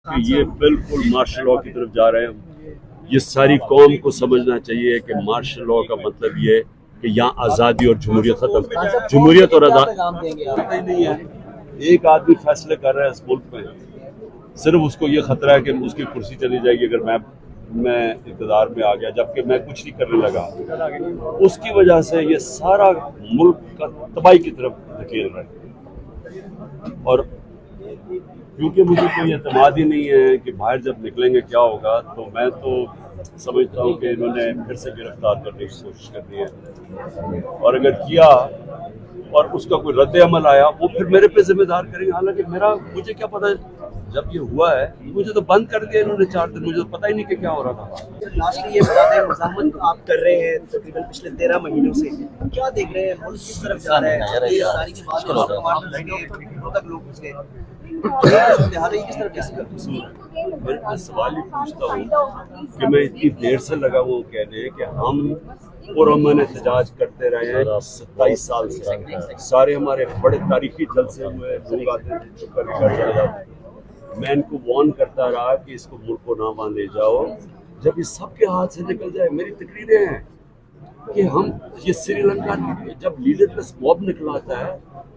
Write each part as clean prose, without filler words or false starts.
कि ये बिल्कुल मार्शल लॉ की तरफ जा रहे हैं। ये सारी कौम को समझना चाहिए कि मार्शल लॉ का मतलब ये कि यहाँ आज़ादी और जमहूरियत खत्म, जमहूरियत और आज़ादी नहीं है। एक आदमी फैसले कर रहा है इस मुल्क में, सिर्फ उसको ये खतरा है कि उसकी कुर्सी चली जाएगी अगर मैं इक़्तिदार में आ गया, जबकि मैं कुछ नहीं करने लगा। उसकी वजह से ये सारा मुल्क का तबाही की तरफ धकेल रहा है। और क्योंकि मुझे कोई एतमाद ही नहीं है कि बाहर जब निकलेंगे क्या होगा, तो मैं तो समझता हूँ कि इन्होंने फिर से गिरफ्तार करने की कोशिश करनी है, और अगर किया और उसका कोई रद्द अमल आया वो फिर मेरे पे जिम्मेदार करेंगे। हालांकि मुझे क्या पता, जब ये हुआ है मुझे तो बंद कर दिया इन्होंने 4 दिन, मुझे तो पता ही नहीं कि क्या हो रहा था। लास्टली ये बता दें, मुज़ाहमत आप कर रहे हैं तकरीबन पिछले 13 महीनों से, क्या देख रहे हैं, मुल्क किस तरफ जा रहा है? ये सारी की बात लोग घुस गए, किस तरफ मैं सवाल ही पूछता हूँ कि मैं इतनी देर से लगा वो कहने कि हम पुरअमन एहतजाज करते रहे हैं 27 साल से। सारे हमारे बड़े तारीखी जलसे हुए, लोग आते थे चुप करके घर चले जाते। मैं इनको वार्न करता रहा कि इसको मुल्क को ना वहाँ ले जाओ, जब ये सबके हाथ से निकल जाए। मेरी तकरीरें हैं कि हम ये श्रीलंका जब लीडरलेस मॉब निकलाता है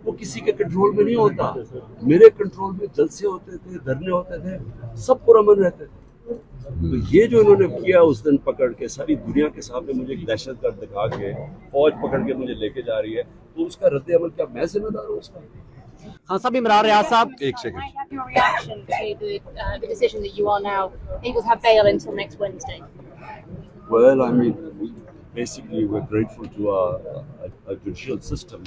वो किसी के कंट्रोल में नहीं होता। मेरे कंट्रोल में जलसे होते थे, धरने होते थे, सब पुरअमन रहते थे। तो ये जो इन्होंने किया उस दिन पकड़ के सारी दुनिया के सामने मुझे एक दहशतगर्द दिखा के फौज पकड़ के मुझे लेके जा रही है, तो उसका रद्द अमल क्या मैं जिम्मेदार हूँ उसका? हाँ साहब, इमरान रियाज साहब, एक second. Your reaction to the decision that you are now able to have bail until next Wednesday? Well, I mean, basically we're grateful to our judicial system.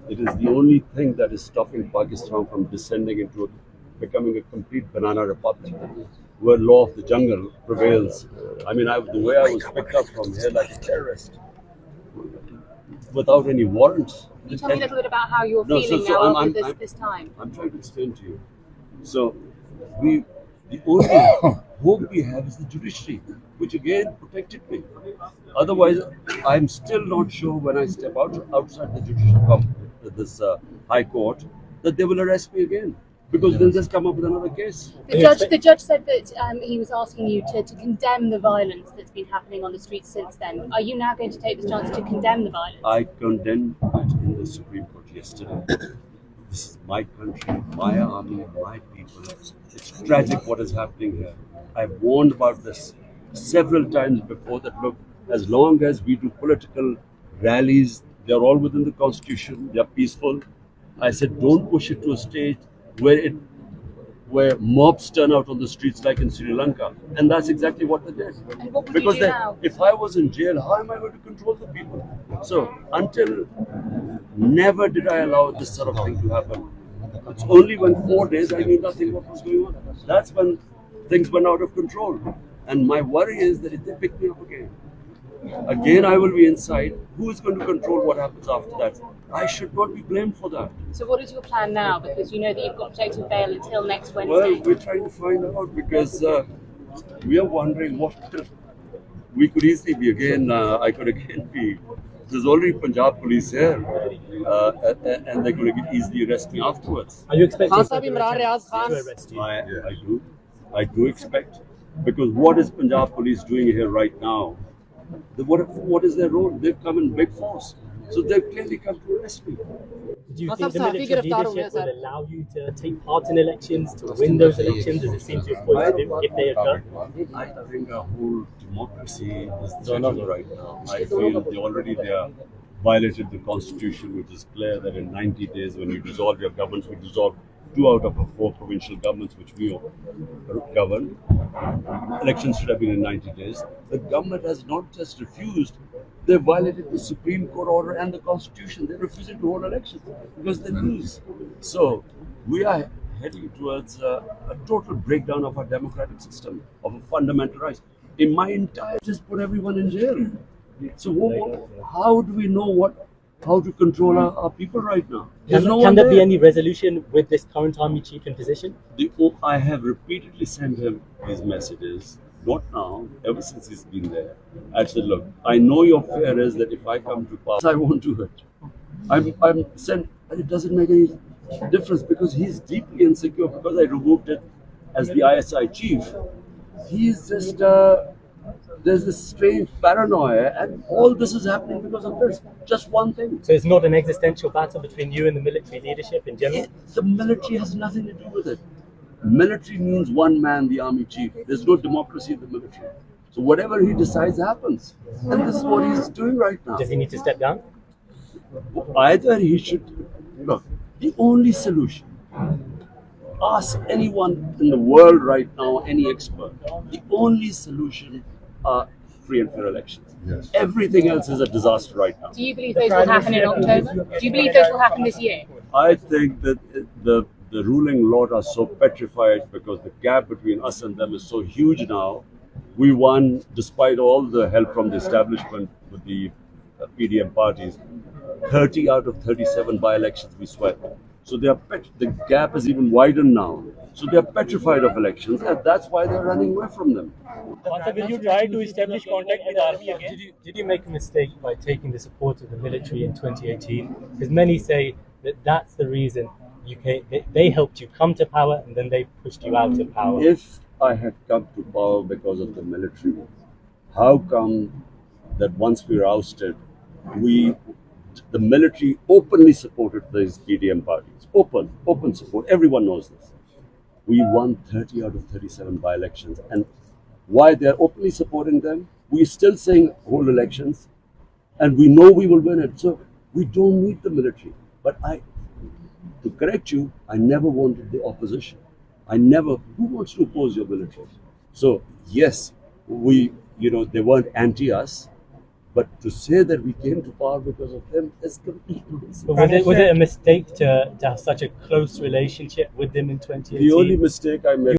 It is the only thing that is stopping Pakistan from descending into becoming a complete banana republic, where law of the jungle prevails. I mean, the way I was picked up from here like a terrorist, without any warrants. Can you tell me a little bit about how you're feeling now after this time? I'm trying to explain to you. So, the only hope we have is the judiciary, which again protected me. Otherwise, I'm still not sure when I step outside the judicial high court that they will arrest me again, because they'll just come up with another case. The judge said that he was asking you to condemn the violence that's been happening on the streets since then. Are you now going to take this chance to condemn the violence? I condemned it in the Supreme Court yesterday. This is my country, my army, my people. It's tragic what is happening here. I've warned about this several times before that, look, as long as we do political rallies, they're all within the constitution, they're peaceful. I said, don't push it to a stage where mobs turn out on the streets like in Sri Lanka. And that's exactly what they did. And what will Because you do now? if I was in jail, how am I going to control the people? So never did I allow this sort of thing to happen. It's only when 4 days I knew nothing what was going on. That's when things went out of control. And my worry is that if they pick me up again I will be inside. Who is going to control what happens after that? I should not be blamed for that. So what is your plan now? Because you know that you've got protective bail until next Wednesday. Well, we're trying to find out, because we are wondering what we could easily be again. I could again be. There's already Punjab police here, and they're going to easily arrest me afterwards. are you expecting Imran Riaz Khan to arrest you? I do expect, because what is Punjab police doing here right now? What is their role? They've come in big force, so they've clearly come to arrest me. Do you think the military leadership will allow you to take part in elections, to win those elections, as it seems you're poised to do, if they occur? I think our whole democracy is threatened right now. I feel they are violated the constitution, which is clear that in 90 days, when you dissolve your governments, we dissolve 2 out of 4 provincial governments which we govern. Elections should have been in 90 days. The government has not just refused, they violated the Supreme Court order and the Constitution. They're refusing to hold elections because they lose. So we are heading towards a total breakdown of our democratic system, of a fundamental rights. In my entire, just put everyone in jail. So how do we know how to control our people right now? Can there be any resolution with this current army chief in position? I have repeatedly sent him his messages, not now, ever since he's been there. I said, look, I know your fear is that if I come to power, I won't do it. I'm sent, and it doesn't make any difference because he's deeply insecure because I removed it as the ISI chief, he's just, there's this strange paranoia, and all this is happening because of this. Just one thing. So it's not an existential battle between you and the military leadership in general? The military has nothing to do with it. Military means one man, the army chief. There's no democracy in the military. So whatever he decides happens. And this is what he's doing right now. Does he need to step down? Either he should, look, the only solution, ask anyone in the world right now, any expert, the only solution are free and fair elections. Yes. Everything else is a disaster right now. Do you believe those will happen in October? Do you believe those will happen this year? I think that the ruling lot are so petrified because the gap between us and them is so huge now. We won, despite all the help from the establishment with the PDM parties, 30 out of 37 by-elections we swept. So they are the gap is even widened now. So they are petrified of elections, and that's why they're running away from them. Will you try to establish contact with the army again? Did you make a mistake by taking the support of the military in 2018? Because many say that that's the reason they helped you come to power and then they pushed you out of power. If I had come to power because of the military, how come that once we were ousted, the military openly supported these PDM parties? Open support. Everyone knows this. We won 30 out of 37 by-elections. And why they're openly supporting them? We're still saying hold elections, and we know we will win it. So we don't need the military. But to correct you, I never wanted the opposition. Who wants to oppose your military? So yes, they weren't anti-us, but to say that we came to power because of them is complete nonsense. Was it a mistake to have such a close relationship with them in 2018? The only mistake I made